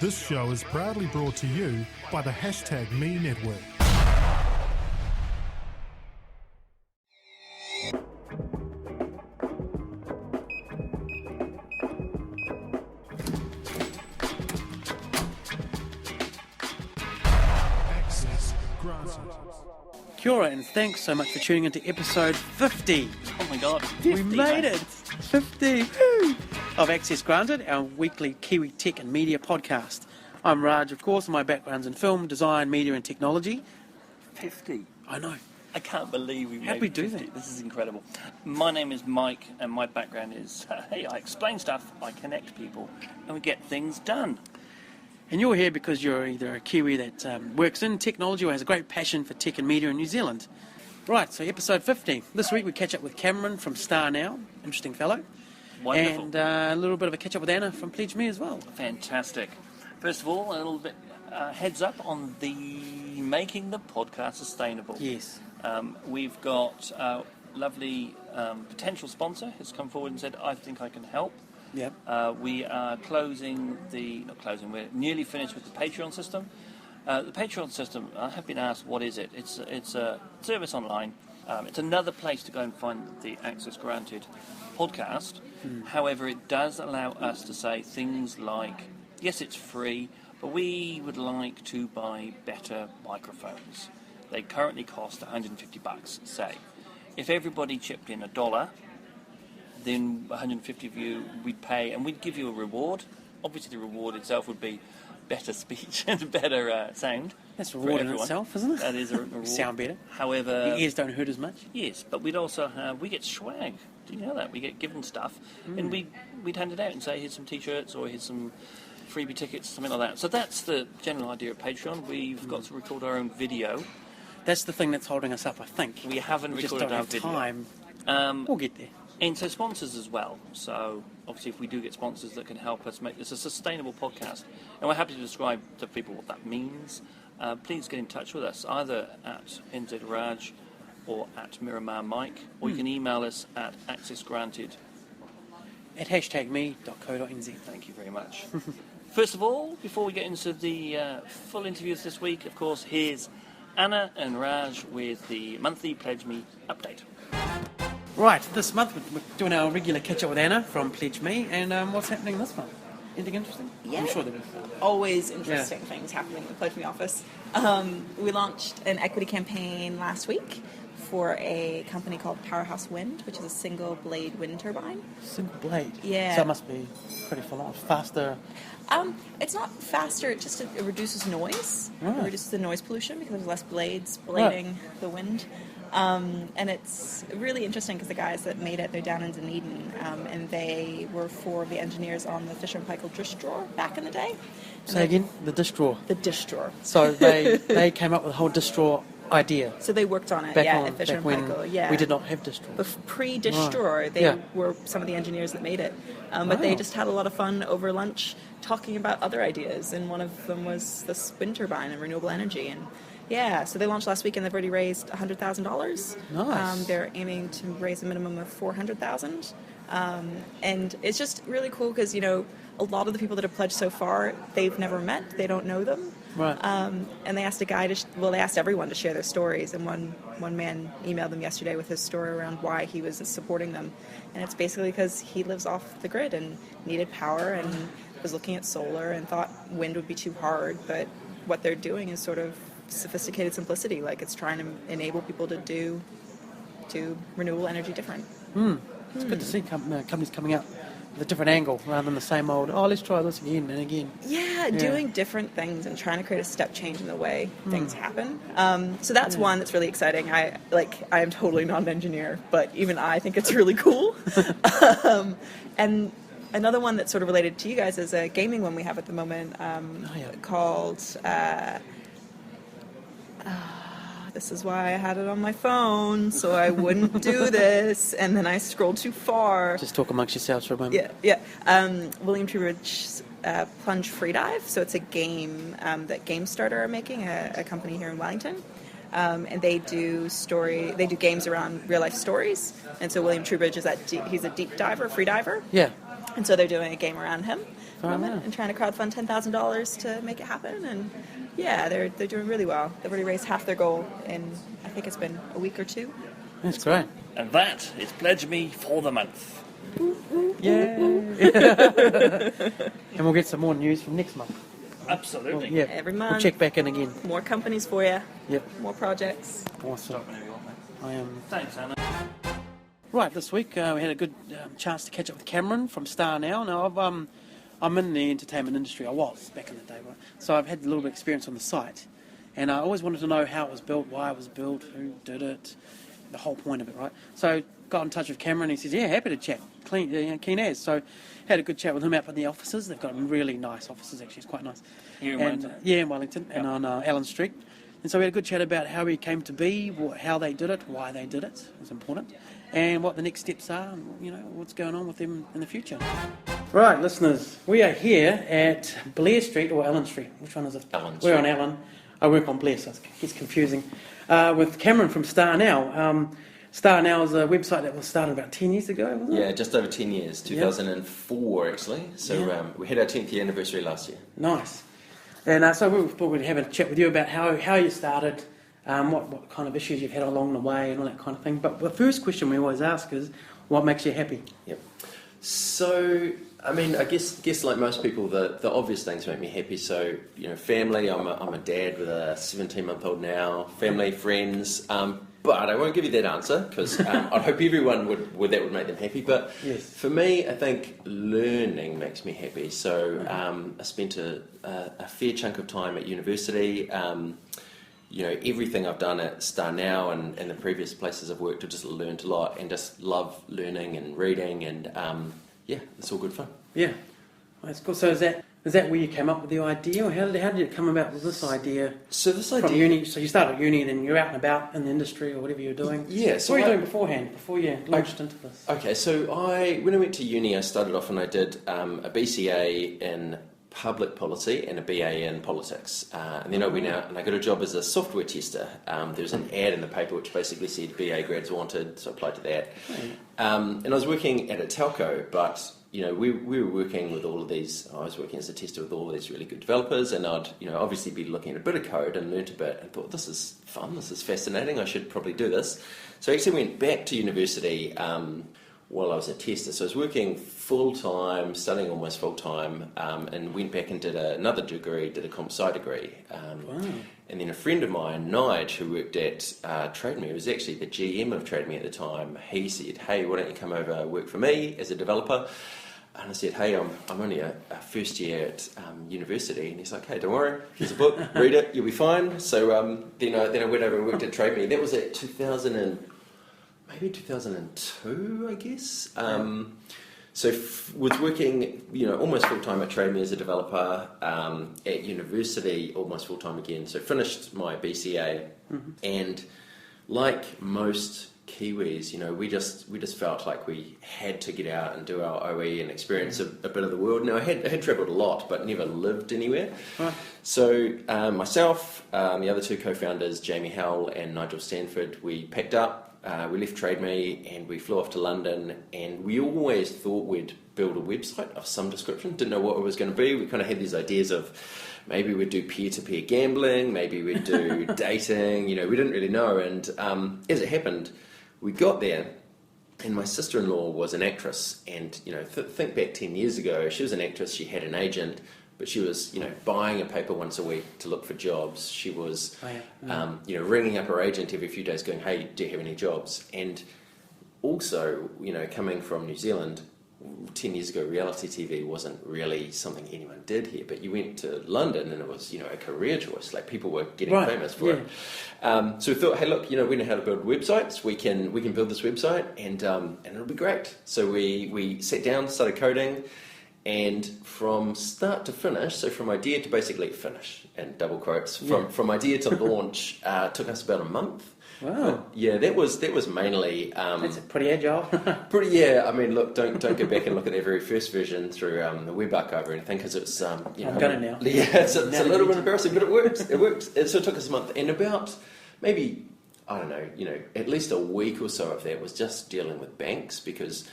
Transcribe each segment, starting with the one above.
This show is proudly brought to you by the #Me Network. Access granted. Kia ora, and thanks so much for tuning into episode 50. Oh my god, 50, We made it! 50! Woo! Of Access Granted, our weekly Kiwi tech and media podcast. I'm Raj, of course, and my background's in film, design, media and technology. 50. I know. I can't believe we made How'd we do 50. that? This is incredible. My name is Mike, and my background is, hey, I explain stuff, I connect people, and we get things done. And you're here because you're either a Kiwi that works in technology or has a great passion for tech and media in New Zealand. Right, so episode 50. This week we catch up with Cameron from Starnow, interesting fellow. Wonderful. And a little bit of a catch up with Anna from PledgeMe as well. Fantastic. First of all, a little bit heads up on the making the podcast sustainable. Yes. We've got a lovely potential sponsor who's come forward and said, I think I can help. Yep. We are we're nearly finished with the Patreon system. The Patreon system, I have been asked, what is it? It's a service online. It's another place to go and find the Access Granted podcast. However, it does allow us to say things like, yes, it's free, but we would like to buy better microphones. They currently cost $150, say. If everybody chipped in $1, then 150 of you we'd pay, and we'd give you a reward. Obviously, the reward itself would be better speech and better sound. That's a reward in itself, isn't it? That is a reward. Sound better. However, The ears don't hurt as much. yes, but we'd also have, we get swag. Do you know that? We get given stuff, and we'd hand it out and say, here's some t-shirts, or here's some freebie tickets, something like that. So that's the general idea of Patreon. We've got to record our own video. That's the thing that's holding us up, I think. We haven't We just recorded don't our have video. time. We'll get there. And so sponsors as well. So obviously if we do get sponsors that can help us make this a sustainable podcast, and we're happy to describe to people what that means, please get in touch with us, either at NZRaj or at Miramar Mike, or you can email us at accessgranted. At #me.co.nz. Thank you very much. First of all, before we get into the full interviews this week, of course, here's Anna and Raj with the monthly PledgeMe update. Right, this month we're doing our regular catch-up with Anna from PledgeMe, and what's happening this month? Anything interesting? Yeah. I'm sure there is. Always interesting things happening in the PledgeMe office. We launched an equity campaign last week for a company called Powerhouse Wind, which is a single-blade wind turbine. Single blade? Yeah. So it must be pretty full on. Faster. It's not faster, it just it reduces noise. Right. It reduces the noise pollution because there's less blades blading the wind. And it's really interesting because the guys that made it, they're down in Dunedin, and they were four of the engineers on the Fisher & Paykel dish drawer back in the day. Say again? The dish drawer. The dish drawer. So they came up with a whole dish drawer idea. So they worked on it, Back at Fisher & when Paykel, yeah. we did not have dish drawers. But pre-dish Right. drawer, they Yeah. were some of the engineers that made it. But Wow. they just had a lot of fun over lunch talking about other ideas, and one of them was this wind turbine and renewable energy. And yeah, so they launched last week, and they've already raised $100,000. Nice. They're aiming to raise a minimum of $400,000. And it's just really cool because, you know, a lot of the people that have pledged so far, they've never met, they don't know them. Right. And they asked they asked everyone to share their stories, and one man emailed them yesterday with his story around why he was supporting them, and it's basically because he lives off the grid and needed power and was looking at solar and thought wind would be too hard, but what they're doing is sort of sophisticated simplicity, like it's trying to enable people to do renewable energy different. It's good to see companies coming up with a different angle rather than the same old, let's try this again and again. Yeah, doing different things and trying to create a step change in the way things happen. So that's one that's really exciting. I am totally not an engineer, but even I think it's really cool. And another one that's sort of related to you guys is a gaming one we have at the moment called... this is why I had it on my phone, so I wouldn't do this, and then I scrolled too far. Just talk amongst yourselves for a moment. Yeah. William Trowbridge's Plunge Freedive, so it's a game that GameStarter are making, a company here in Wellington. And they do games around real life stories. And so William Trowbridge is he's a deep diver, free diver. Yeah. And so they're doing a game around him. from it Wow. and trying to crowdfund $10,000 to make it happen. And yeah, they're doing really well. They've already raised half their goal in, I think it's been a week or two. That's great. And that is Pledge Me for the month. Yeah. And we'll get some more news from next month. Absolutely. Yeah. Every We'll month. check back in again. More companies for you. Yep. More projects. Awesome. Stop whenever you want, mate. I am. Thanks, Anna. Right, this week we had a good chance to catch up with Cameron from Starnow. Now, I'm in the entertainment industry. I was back in the day, right? So I've had a little bit of experience on the site. And I always wanted to know how it was built, why it was built, who did it, the whole point of it, right? So got in touch with Cameron. He says, yeah, happy to chat. Keen as. So had a good chat with him out in the offices. They've got really nice offices, actually. It's quite nice. Here in And, Wellington? yeah, in Wellington, and on Allen Street. And so we had a good chat about how he came to be, how they did it, why they did it. It was important. And what the next steps are, and, you know, what's going on with them in the future. Right, listeners, we are here at Blair Street or Allen Street. Which one is it? Allen We're Street. on Allen. I work on Blair, so it gets confusing. With Cameron from Starnow. Starnow is a website that was started about 10 years ago, wasn't it? Yeah, just over 10 years, 2004 actually. So Yeah. we had our 10th year anniversary last year. Nice. And so we thought we'd have a chat with you about how you started, what kind of issues you've had along the way and all that kind of thing. But the first question we always ask is, what makes you happy? Yep. So, I mean, I guess like most people, the obvious things make me happy. So, you know, family. I'm a dad with a 17-month-old now. Family, friends. But I won't give you that answer because I hope everyone would that would make them happy. But Yes. for me, I think learning makes me happy. So I spent a fair chunk of time at university. You know, everything I've done at Starnow and the previous places I've worked, I've just learned a lot and just love learning and reading and yeah, it's all good fun. Yeah, that's cool. So is that where you came up with the idea, or how did it come about with this idea? So this From idea, uni, so you started at uni and then you're out and about in the industry or whatever you're doing. Yeah, what so were you I- doing beforehand, before you launched into this? Okay, so when I went to uni, I started off and I did a BCA in public policy and a BA in politics. And then I went out and I got a job as a software tester. There was an ad in the paper which basically said BA grads wanted, so I applied to that. And I was working at a telco, but you know, we were working with all of these, I was working as a tester with all of these really good developers, and I'd, you know, obviously be looking at a bit of code and learnt a bit and thought, this is fun, this is fascinating, I should probably do this. So I actually went back to university while I was a tester. So I was working full-time, studying almost full-time, and went back and did another degree, did a comp sci degree. Wow. And then a friend of mine, Nige, who worked at TradeMe, who was actually the GM of TradeMe at the time, he said, hey, why don't you come over and work for me as a developer? And I said, hey, I'm only a first year at university. And he's like, hey, don't worry, here's a book, read it, you'll be fine. So then I went over and worked at TradeMe. That was at 2002, I guess. So was working, you know, almost full-time at TradeMe as a developer, at university almost full-time again. So finished my BCA, and like most Kiwis, you know, we just felt like we had to get out and do our OE and experience a bit of the world. Now I had travelled a lot, but never lived anywhere. Right. So myself, the other two co-founders, Jamie Howell and Nigel Stanford, we packed up. We left TradeMe and we flew off to London, and we always thought we'd build a website of some description. Didn't know what it was going to be. We kind of had these ideas of maybe we'd do peer-to-peer gambling, maybe we'd do dating. You know, we didn't really know. And as it happened, we got there, and my sister-in-law was an actress. And you know, think back 10 years ago, she was an actress. She had an agent. But she was, you know, buying a paper once a week to look for jobs. She was, you know, ringing up her agent every few days going, hey, do you have any jobs? And also, you know, coming from New Zealand, 10 years ago, reality TV wasn't really something anyone did here. But you went to London and it was, you know, a career choice. Like, people were getting famous for it. So we thought, hey, look, you know, we know how to build websites. We can build this website and it'll be great. So we sat down, started coding. And from start to finish, so from idea to basically finish, and double quotes, from idea to launch, took us about a month. Wow. But yeah, that was mainly That's pretty agile. Yeah. I mean, look, don't go back and look at the very first version through the web archive or anything, because it's you know, I've got it now. Yeah, it's a little bit embarrassing, but it works. It works. And so it took us a month, and about maybe, I don't know, you know, at least a week or so of that was just dealing with banks, because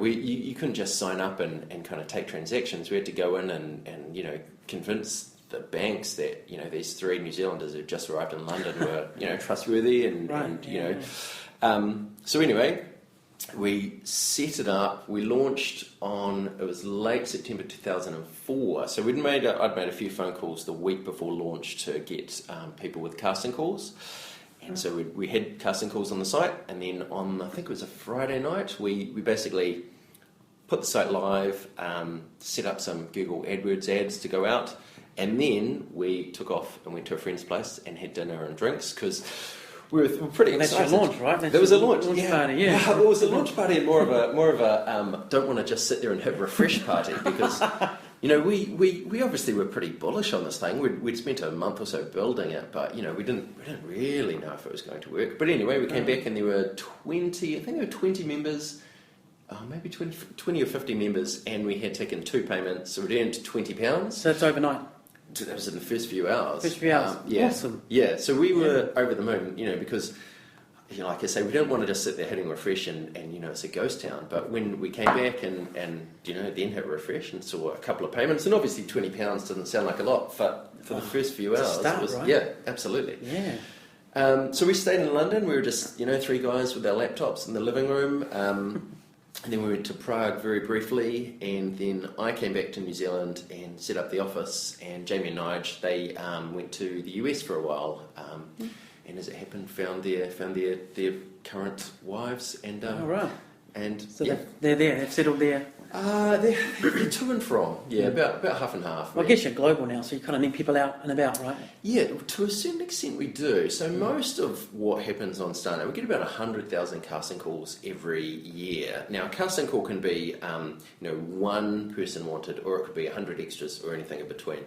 you couldn't just sign up and kind of take transactions. We had to go in and convince the banks that these 3 New Zealanders who just arrived in London were trustworthy so anyway, we set it up. We launched it was late September 2004. So I'd made a few phone calls the week before launch to get people with casting calls. And so we had casting calls on the site, and then on, I think it was a Friday night, we basically put the site live, set up some Google AdWords ads to go out, and then we took off and went to a friend's place and had dinner and drinks, because we were pretty excited. That's your launch, right? There was a launch party, yeah. Well, it was a launch party and more of a don't want to just sit there and hit refresh party, because we obviously were pretty bullish on this thing. We'd spent a month or so building it, but we didn't really know if it was going to work. But anyway, we came back and there were 20 members, maybe 20 or 50 members, and we had taken 2 payments, so we'd earned £20. So that's overnight. That was in the first few hours. Yeah. Awesome. Yeah, so we were over the moon, because, like I say, we don't want to just sit there hitting refresh and it's a ghost town. But when we came back and then hit refresh and saw a couple of payments, and obviously £20 doesn't sound like a lot, but for the first few hours, start, it was, right? Yeah, absolutely. Yeah. So we stayed in London. We were just, 3 guys with our laptops in the living room. And then we went to Prague very briefly, and then I came back to New Zealand and set up the office, and Jamie and Nige, they went to the US for a while, and as it happened, found their current wives, and right. And so they're there, they've settled there. They're to and from, about half and half. Well, I guess you're global now, so you kind of need people out and about, right? Yeah, to a certain extent we do. So most of what happens on Starnow, we get about 100,000 casting calls every year. Now, a casting call can be, one person wanted, or it could be 100 extras, or anything in between.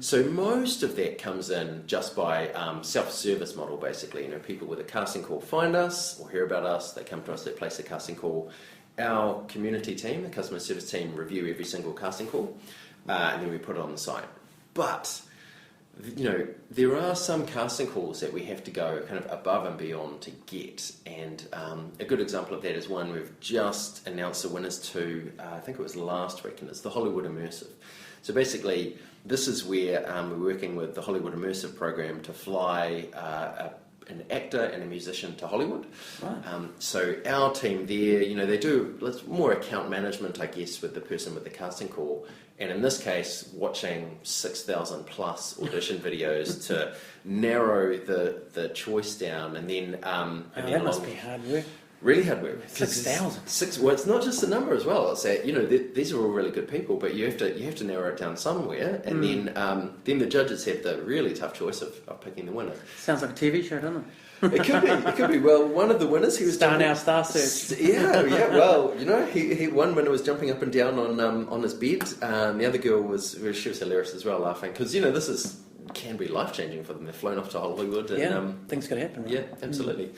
So most of that comes in just by self-service model, basically. People with a casting call find us or hear about us, they come to us, they place a casting call. Our community team, the customer service team, review every single casting call, and then we put it on the site. But, there are some casting calls that we have to go kind of above and beyond to get. And a good example of that is one we've just announced the winners to, I think it was last week, and it's the Hollywood Immersive. So basically, this is where we're working with the Hollywood Immersive program to fly an actor and a musician to Hollywood. Right. So our team there, they do more account management, I guess, with the person with the casting call. And in this case, watching 6,000 plus audition videos to narrow the choice down, and then that must be hard work. Really hard work. 6,000. Well, it's not just the number as well. It's that these are all really good people, but you have to narrow it down somewhere, and then the judges have the really tough choice of picking the winner. Sounds like a TV show, doesn't it? It could be. It could be. Well, one of the winners, he was Starnow Star Search. Yeah. Well, he one winner was jumping up and down on his bed. The other girl she was hilarious as well, laughing, because this can be life changing for them. They've flown off to Hollywood, and things could happen. Right? Yeah, absolutely.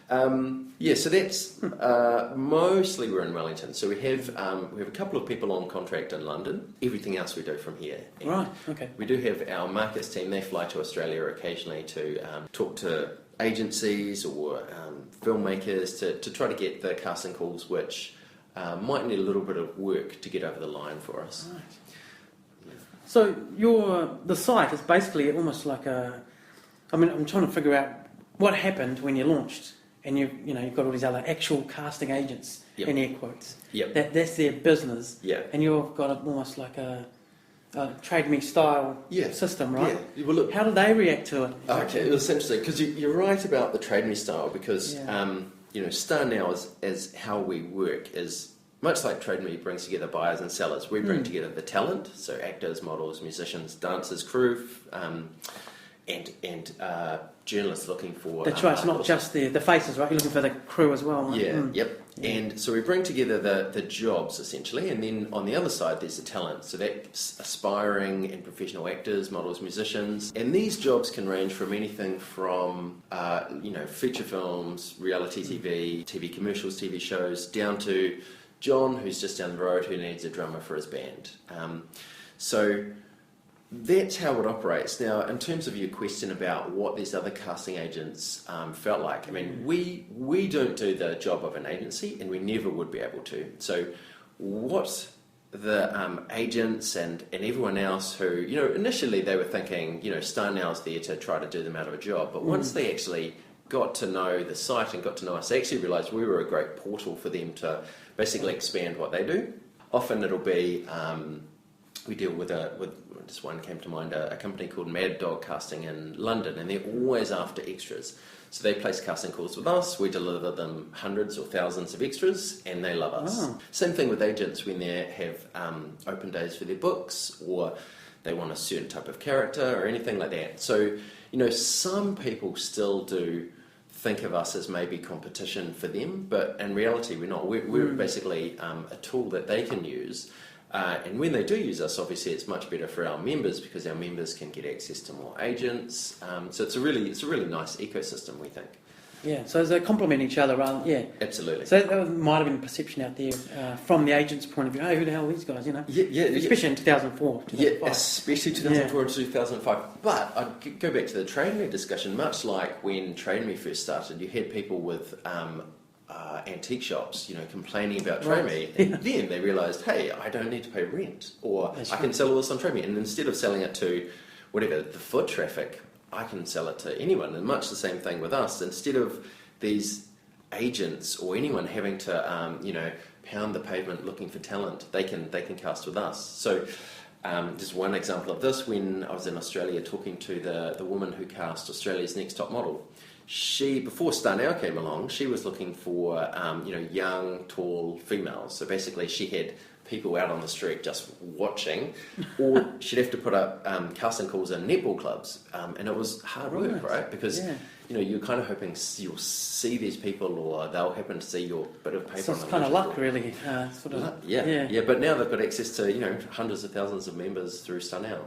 So that's mostly we're in Wellington. So we have a couple of people on contract in London. Everything else we do from here. And right. Okay. we do have our markets team. They fly to Australia occasionally to talk to agencies or filmmakers to try to get the casting calls which might need a little bit of work to get over the line for us. Right. Yeah. So the site is basically almost like I'm trying to figure out what happened when you launched. And you've got all these other actual casting agents, in air quotes. Yep. That's their business. Yeah. And you've got almost like a PledgeMe style system, right? Yeah. Well, look, how do they react to it? Okay, it was interesting because you're right about the PledgeMe style, because Starnow is how we work is much like PledgeMe brings together buyers and sellers. We bring together the talent, so actors, models, musicians, dancers, crew, and journalists looking for... That's right, it's not just the faces, right? You're looking for the crew as well, right? Yeah, yep. Yeah. And so we bring together the jobs, essentially, and then on the other side there's the talent. So that's aspiring and professional actors, models, musicians. And these jobs can range from anything from, feature films, reality TV, TV commercials, TV shows, down to John, who's just down the road, who needs a drummer for his band. So that's how it operates. Now, in terms of your question about what these other casting agents felt like, I mean, we don't do the job of an agency, and we never would be able to. So what the agents and everyone else who, initially they were thinking, Starnow's there to try to do them out of a job, but once they actually got to know the site and got to know us, they actually realised we were a great portal for them to basically expand what they do. Often it'll be, we deal with just one came to mind, a company called Mad Dog Casting in London, and they're always after extras. So they place casting calls with us, we deliver them hundreds or thousands of extras, and they love us. Oh. Same thing with agents when they have open days for their books, or they want a certain type of character or anything like that. So, some people still do think of us as maybe competition for them, but in reality we're not. We're basically a tool that they can use. And when they do use us, obviously it's much better for our members because our members can get access to more agents. So it's a really nice ecosystem, we think. Yeah, so they complement each other rather. Yeah, absolutely. So there might have been a perception out there from the agent's point of view. Oh, who the hell are these guys? Yeah, especially in 2004, 2005. Yeah, especially 2004 and 2005. But I'd go back to the TradeMe discussion. Much like when TradeMe first started, you had people with antique shops, complaining about TradeMe, and then they realised, hey, I don't need to pay rent, or I can sell all this on TradeMe, and instead of selling it to whatever the foot traffic, I can sell it to anyone. And much the same thing with us. Instead of these agents or anyone having to pound the pavement looking for talent, they can cast with us. So just one example of this, when I was in Australia talking to the woman who cast Australia's Next Top Model, before Starnow came along, she was looking for young, tall females. So basically she had people out on the street just watching, or she'd have to put up casting calls in netball clubs, and it was hard work, right? Because you're kind of hoping you'll see these people, or they'll happen to see your bit of paper. So it's kind of luck, really. Yeah. But now they've got access to hundreds of thousands of members through Starnow,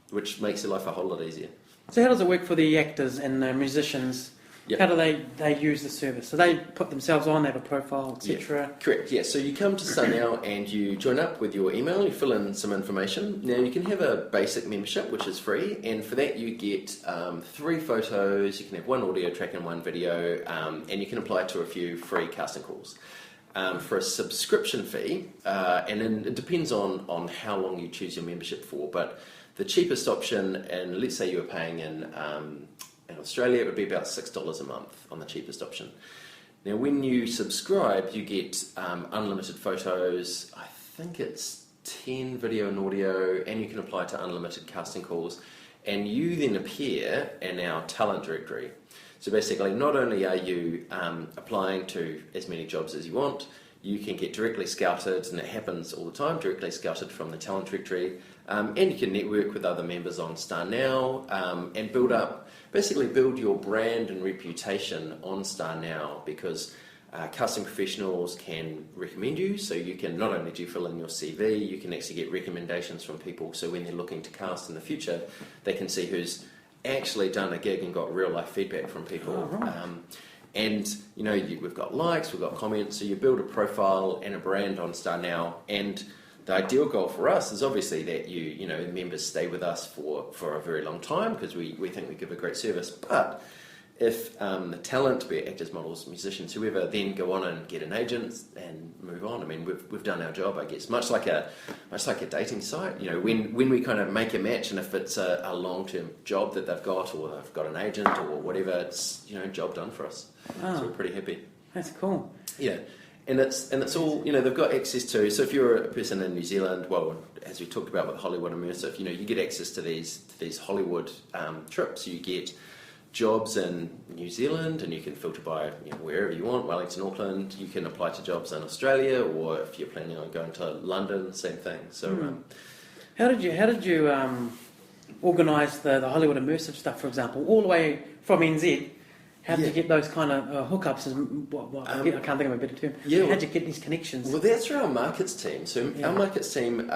which makes their life a whole lot easier. So how does it work for the actors and the musicians? Yep. How do they use the service? So they put themselves on, they have a profile, etc. Yeah, correct, yeah. So you come to Starnow and you join up with your email, you fill in some information. Now you can have a basic membership, which is free, and for that you get 3 photos, you can have 1 audio track and 1 video, and you can apply to a few free casting calls. For a subscription fee, and then it depends on how long you choose your membership for, but the cheapest option, and let's say you were paying in Australia, it would be about $6 a month on the cheapest option. Now, when you subscribe, you get unlimited photos. I think it's 10 video and audio, and you can apply to unlimited casting calls. And you then appear in our talent directory. So basically, not only are you applying to as many jobs as you want, you can get directly scouted, and it happens all the time, directly scouted from the talent directory, and you can network with other members on Starnow, and build your brand and reputation on Starnow, because casting professionals can recommend you, so you can not only do you fill in your CV, you can actually get recommendations from people, so when they're looking to cast in the future, they can see who's actually done a gig and got real life feedback from people. Oh, right. And we've got likes, we've got comments, so you build a profile and a brand on Starnow. And the ideal goal for us is obviously that members stay with us for a very long time, because we think we give a great service. But if the talent, be it actors, models, musicians, whoever, then go on and get an agent and move on, I mean, we've done our job, I guess. Much like a dating site, when we kind of make a match, and if it's a long-term job that they've got, or they've got an agent or whatever, it's job done for us. Oh, so we're pretty happy. That's cool. Yeah. And it's all, they've got access to, so if you're a person in New Zealand, well, as we talked about with Hollywood Immersive, you get access to these Hollywood trips. You get jobs in New Zealand, and you can filter by wherever you want, Wellington, Auckland. You can apply to jobs in Australia, or if you're planning on going to London, same thing. So, how did you organise the Hollywood Immersive stuff, for example, all the way from NZ? How did you get those kind of hookups? I can't think of a better term. How did you get these connections? Well, that's through our markets team. So our markets team,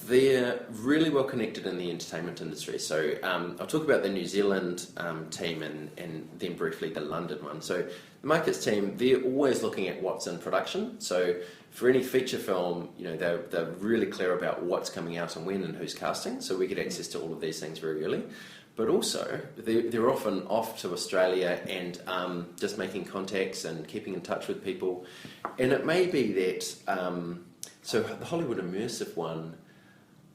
they're really well connected in the entertainment industry. So I'll talk about the New Zealand team and then briefly the London one. So the markets team, they're always looking at what's in production. So for any feature film, they're really clear about what's coming out and when and who's casting, so we get access to all of these things very early. But also, they're often off to Australia and just making contacts and keeping in touch with people. And it may be that, so the Hollywood Immersive one,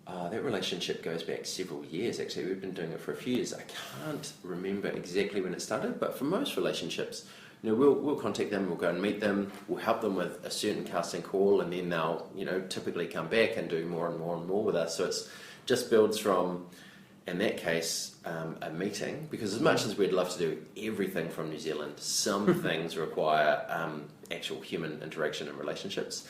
that relationship goes back several years, actually. We've been doing it for a few years. I can't remember exactly when it started, but for most relationships, we'll contact them, we'll go and meet them, we'll help them with a certain casting call, and then they'll, typically come back and do more and more and more with us. So it's just builds from, in that case, a meeting, because as much as we'd love to do everything from New Zealand, some things require actual human interaction and relationships,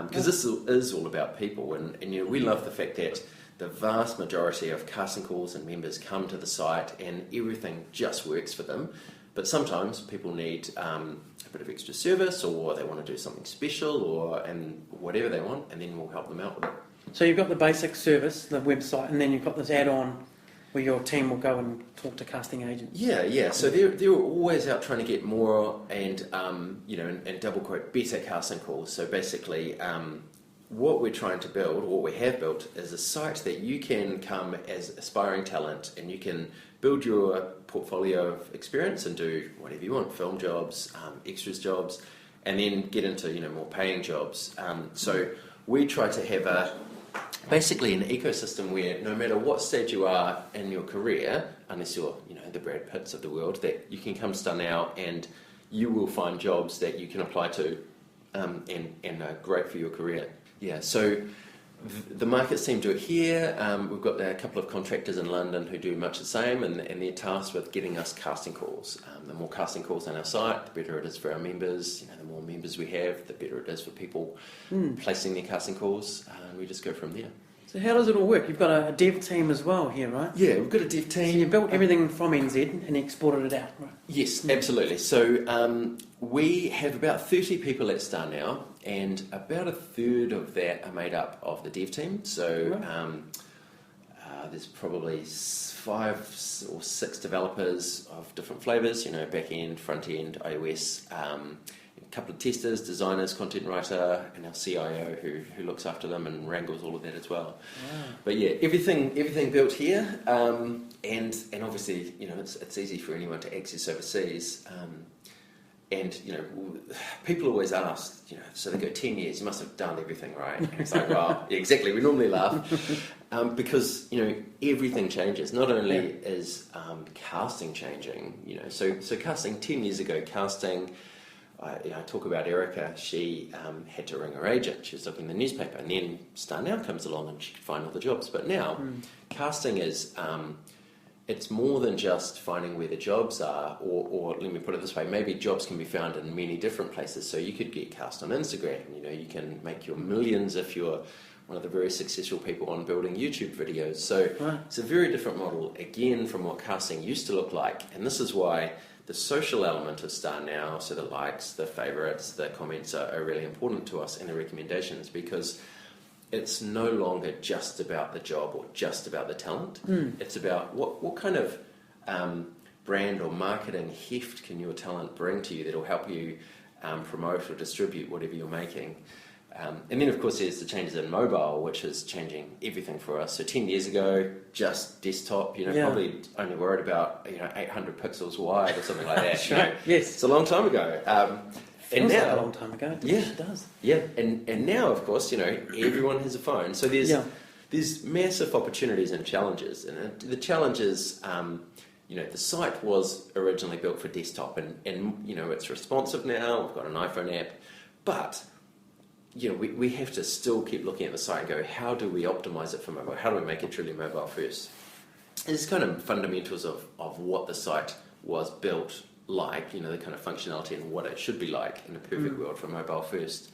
because this is all about people, and we love the fact that the vast majority of casting calls and members come to the site and everything just works for them. But sometimes people need a bit of extra service, or they want to do something special, and whatever they want, and then we'll help them out with it. So you've got the basic service, the website, and then you've got this add-on where your team will go and talk to casting agents. Yeah. So they're always out trying to get more and and double quote better casting calls. So basically, what we're trying to build, or what we have built, is a site that you can come as aspiring talent and you can build your portfolio of experience and do whatever you want, film jobs, extras jobs, and then get into more paying jobs. So we try to have basically an ecosystem where no matter what stage you are in your career, unless you're the Brad Pitts of the world, that you can come to Starnow and you will find jobs that you can apply to and are great for your career. Yeah, so the markets team do it here. We've got a couple of contractors in London who do much the same, and they're tasked with getting us casting calls. The more casting calls on our site, the better it is for our members. The more members we have, the better it is for people placing their casting calls, and we just go from there. So how does it all work? You've got a dev team as well here, right? Yeah, we've got a dev team. So you built everything from NZ and exported it out, right? Yes, absolutely. So we have about 30 people at Starnow, and about a third of that are made up of the dev team. So there's probably 5 or 6 developers of different flavours, back end, front end, iOS, a couple of testers, designers, content writer, and our CIO who looks after them and wrangles all of that as well. Wow. But yeah, everything built here, and obviously it's easy for anyone to access overseas. And people always ask, so they go 10 years, you must have done everything right. And it's like, well, yeah, exactly. We normally laugh because everything changes. Not only is casting changing, so casting 10 years ago, casting. I talk about Erica. She had to ring her agent. She was looking in the newspaper, and then Starnow comes along and she could find all the jobs. But now, casting is it's more than just finding where the jobs are, or let me put it this way: maybe jobs can be found in many different places. So you could get cast on Instagram. You can make your millions if you're one of the very successful people on building YouTube videos. So it's a very different model again from what casting used to look like, and this is why the social element of Starnow, so the likes, the favourites, the comments are really important to us, and the recommendations, because it's no longer just about the job or just about the talent. It's about what kind of brand or marketing heft can your talent bring to you that will help you promote or distribute whatever you're making. And then, of course, there's the changes in mobile, which is changing everything for us. So 10 years ago, just desktop, probably only worried about 800 pixels wide or something like that. Sure. Yes, it's a long time ago. Feels like a long time ago. It does. Yeah, and now, of course, everyone has a phone. So there's massive opportunities and challenges. And the challenge is, the site was originally built for desktop, and it's responsive now. We've got an iPhone app, but we have to still keep looking at the site and go, how do we optimize it for mobile? How do we make it truly mobile first? It's kind of fundamentals of what the site was built like, the kind of functionality and what it should be like in a perfect world for mobile first.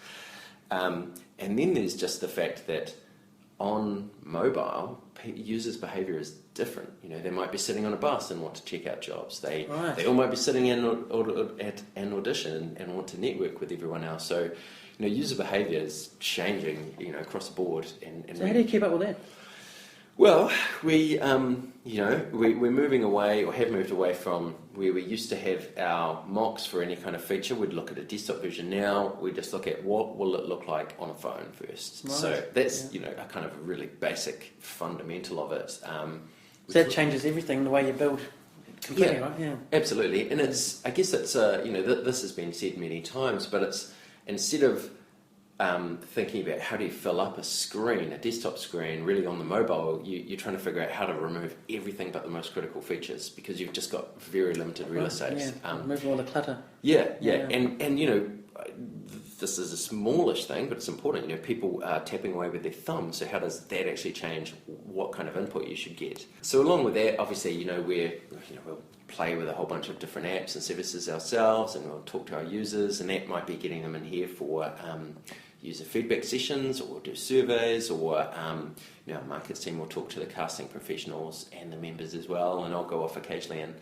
And then there's just the fact that on mobile, users' behaviour is different. They might be sitting on a bus and want to check out jobs. They all might be sitting at an audition and want to network with everyone else. So, user behaviour is changing, across the board. And so how do you keep up with that? Well, we're moving away, or have moved away from where we used to have our mocks for any kind of feature. We'd look at a desktop version. Now we just look at what will it look like on a phone first. Right. So that's a kind of a really basic fundamental of it. So that changes everything, the way you build completely, right? Yeah, absolutely. And I guess it's this has been said many times, but it's instead of thinking about how do you fill up a desktop screen, really on the mobile, you're trying to figure out how to remove everything but the most critical features because you've just got very limited real estate. Yeah, remove all the clutter. Yeah. And this is a smallish thing, but it's important. People are tapping away with their thumb, so how does that actually change what kind of input you should get? So along with that, obviously, we'll play with a whole bunch of different apps and services ourselves, and we'll talk to our users, and that might be getting them in here for user feedback sessions, or do surveys, or our markets team will talk to the casting professionals and the members as well, and I'll go off occasionally and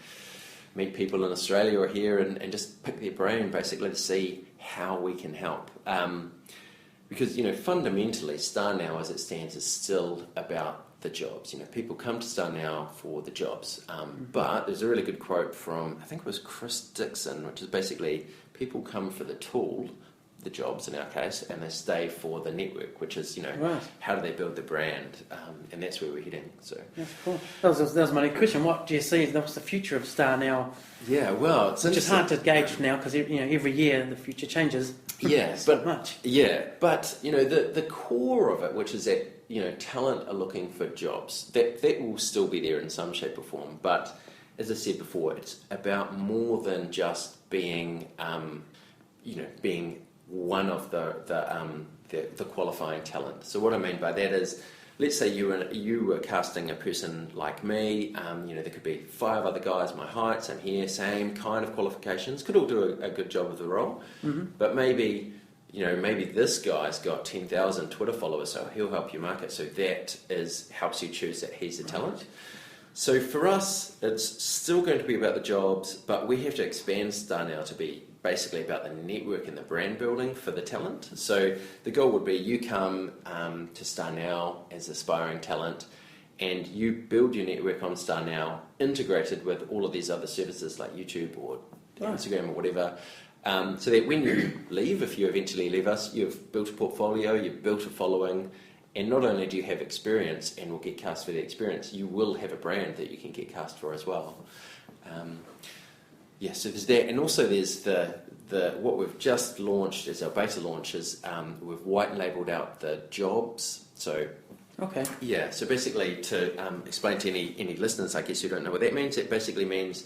meet people in Australia or here and just pick their brain basically to see how we can help. Because, fundamentally, Starnow as it stands is still about the jobs. People come to Starnow for the jobs. But there's a really good quote from, I think it was Chris Dixon, which is basically people come for the tool, the jobs in our case, and they stay for the network, which is, right. How do they build the brand? And that's where we're heading. So that's cool. That was my next question. What do you see? What's the future of Starnow? Yeah, well, it's just hard to gauge now because every year the future changes. Yeah, so much. Yeah, but the core of it, which is that talent are looking for jobs, that will still be there in some shape or form. But as I said before, it's about more than just being being one of the qualifying talent. So what I mean by that is, let's say you were casting a person like me. There could be 5 other guys my height, same hair, same kind of qualifications. Could all do a good job of the role, but maybe this guy's got 10,000 Twitter followers, so he'll help you market. So that helps you choose that he's a talent. So for us, it's still going to be about the jobs, but we have to expand Starnow to be basically about the network and the brand building for the talent. So the goal would be you come to Starnow as aspiring talent, and you build your network on Starnow, integrated with all of these other services like YouTube or Instagram or whatever, so that when you leave, if you eventually leave us, you've built a portfolio, you've built a following, and not only do you have experience and will get cast for the experience, you will have a brand that you can get cast for as well. So there's that, and also there's the what we've just launched as our beta launch is we've white labelled out the jobs. So so basically to explain to any listeners, I guess who don't know what that means, it basically means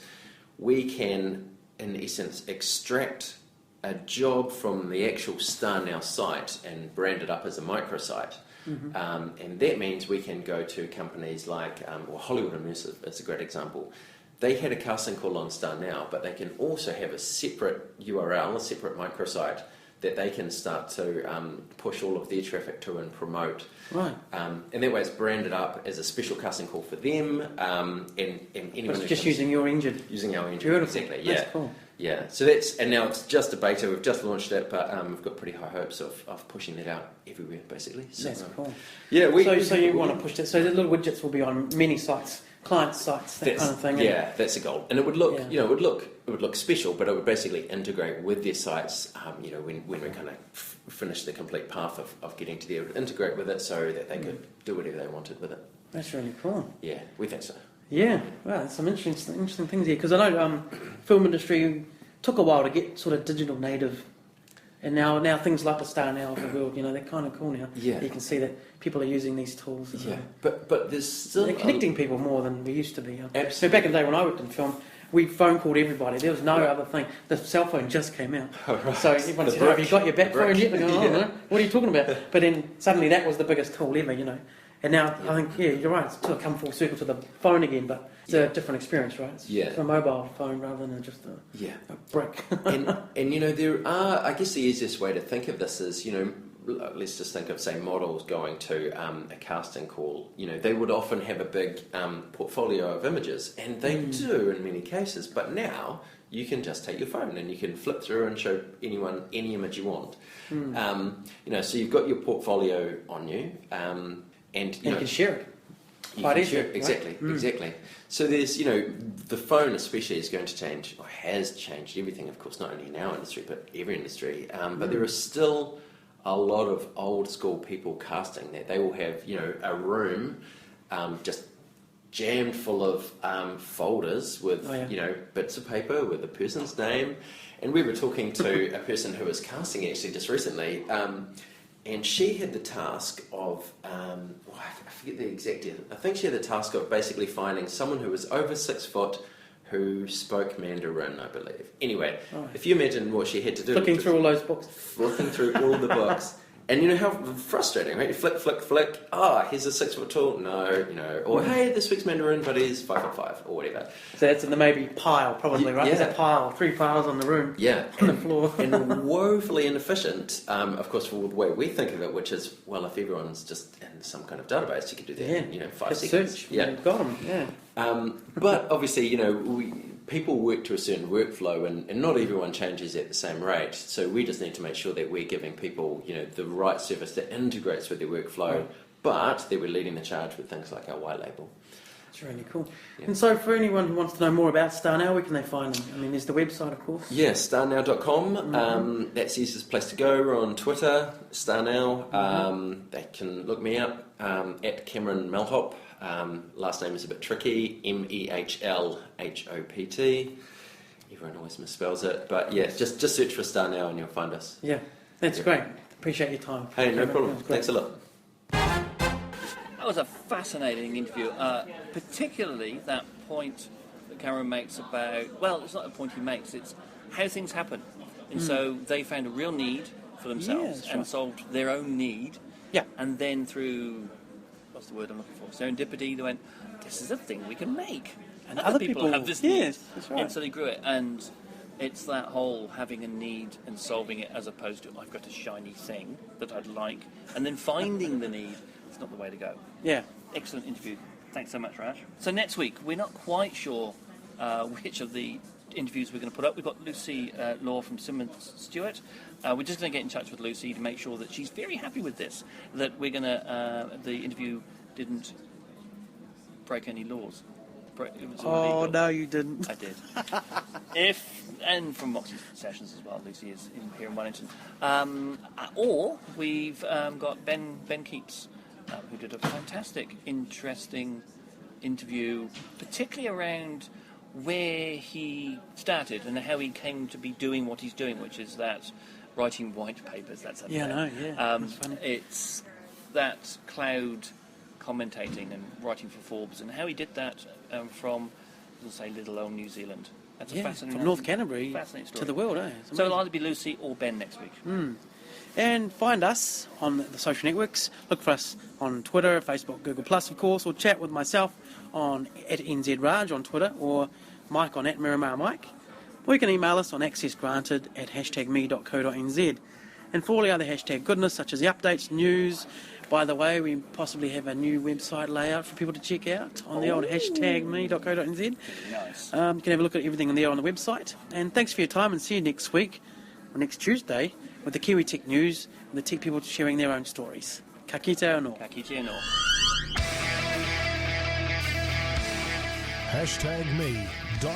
we can, in essence, extract a job from the actual Starnow site and brand it up as a microsite. And that means we can go to companies like Hollywood Immersive is a great example. They had a casting call on Starnow, but they can also have a separate URL, a separate microsite that they can start to push all of their traffic to and promote. Right. And that way it's branded up as a special casting call for them. And anyone it's just using your engine. Using our engine. Beautiful. Exactly. That's cool. Yeah, so and now it's just a beta, we've just launched it, but we've got pretty high hopes of pushing that out everywhere, basically. So, that's cool. Yeah, so you want to push that, so the little widgets will be on many sites, client sites, that kind of thing. Yeah, that's the goal. And it would look, it would look special, but it would basically integrate with their sites, when we kind of finish the complete path of getting to there, it would integrate with it so that they could do whatever they wanted with it. That's really cool. Yeah, we think so. Yeah, well, there's some interesting things here, because I know film industry took a while to get sort of digital native, and now things like the Starnow of the world, they're kind of cool now. Yeah. You can see that people are using these tools. Yeah, but there's still... They're connecting people more than we used to be. Absolutely. So back in the day when I worked in film, we phone called everybody. There was no other thing. The cell phone just came out. Oh, right. So everyone said, have you got your back phone yet? They go, oh, no. What are you talking about? But then suddenly that was the biggest tool ever, And now I think, you're right, it's sort of come full circle to the phone again, but it's a different experience, right? It's a mobile phone rather than just a brick. and there are, I guess the easiest way to think of this is, let's just think of, say, models going to a casting call. They would often have a big portfolio of images, and they do in many cases, but now you can just take your phone and you can flip through and show anyone any image you want. So you've got your portfolio on you, and you can share it. quite can easy. share- Right? Exactly. So there's, the phone especially is going to change, or has changed everything, of course, not only in our industry, but every industry. But there are still a lot of old school people casting that. They will have, a room just jammed full of folders with, bits of paper with a person's name. And we were talking to a person who was casting actually just recently, and she had the task of, I forget the exact, I think she had the task of basically finding someone who was over 6 foot who spoke Mandarin, I believe. Anyway, if you imagine what she had to do. Flicking through all those books. Flipping through all the books. And you know how frustrating, right? You flick, flick, flick. Here's a 6 foot tall. No, Or, hey, this speaks Mandarin, but he's 5'5", or whatever. So that's in the maybe pile, probably, right? Yeah. There's a pile, 3 piles on the room. Yeah. On the floor. And woefully inefficient, of course, for the way we think of it, which is, well, if everyone's just in some kind of database, you can do that in 5 Just seconds. search. Yeah. You've got them, yeah. But obviously, people work to a certain workflow, and not everyone changes at the same rate. So we just need to make sure that we're giving people, the right service that integrates with their workflow, but that we're leading the charge with things like our white label. That's really cool. Yeah. And so for anyone who wants to know more about Starnow, where can they find them? I mean, there's the website, of course. Yeah, starnow.com. That's the easiest place to go. We're on Twitter, Starnow. They can look me up at Cameron Melhop. Last name is a bit tricky, Mehlhopt. Everyone always misspells it, but yeah, just search for Starnow and you'll find us. Yeah, that's great. Appreciate your time. Hey, no problem. Thanks a lot. That was a fascinating interview, particularly that point that Cameron makes about, well, it's not a point he makes, it's how things happen. And so they found a real need for themselves and solved their own need. Yeah. And then through, what's the word I'm looking for? Serendipity, they went, this is a thing we can make. And other people have this need. Yes, that's right. And so they grew it. And it's that whole having a need and solving it as opposed to, I've got a shiny thing that I'd like, and then finding the need. It's not the way to go. Yeah. Excellent interview. Thanks so much, Raj. So next week, we're not quite sure which of the interviews we're going to put up. We've got Lucy Law from Simmons Stewart. We're just going to get in touch with Lucy to make sure that she's very happy with this, that we're going to, the interview didn't break any laws. It was illegal. No, you didn't. I did. And from Moxie's sessions as well. Lucy is here in Wellington. Or we've got Ben Keats, who did a fantastic, interesting interview, particularly around where he started and how he came to be doing what he's doing, which is that writing white papers. That's Yeah, I know, yeah. That's funny. It's that cloud commentating and writing for Forbes, and how he did that from, let's say, little old New Zealand. That's a fascinating, from North Canterbury fascinating story. to the world, eh? So it'll either be Lucy or Ben next week. And find us on the social networks. Look for us on Twitter, Facebook, Google+, of course, or chat with myself on @NZRaj on Twitter, or Mike on @Miramar Mike. Or you can email us on accessgranted @me.co.nz. And for all the other hashtag goodness, such as the updates, news. By the way, we possibly have a new website layout for people to check out on the old #me.co.nz. Nice. You can have a look at everything in there on the website. And thanks for your time, and see you next week, or next Tuesday, with the Kiwi Tech News, and the tech people sharing their own stories. Ka kite anō. Ka kite anō. #me.co.nz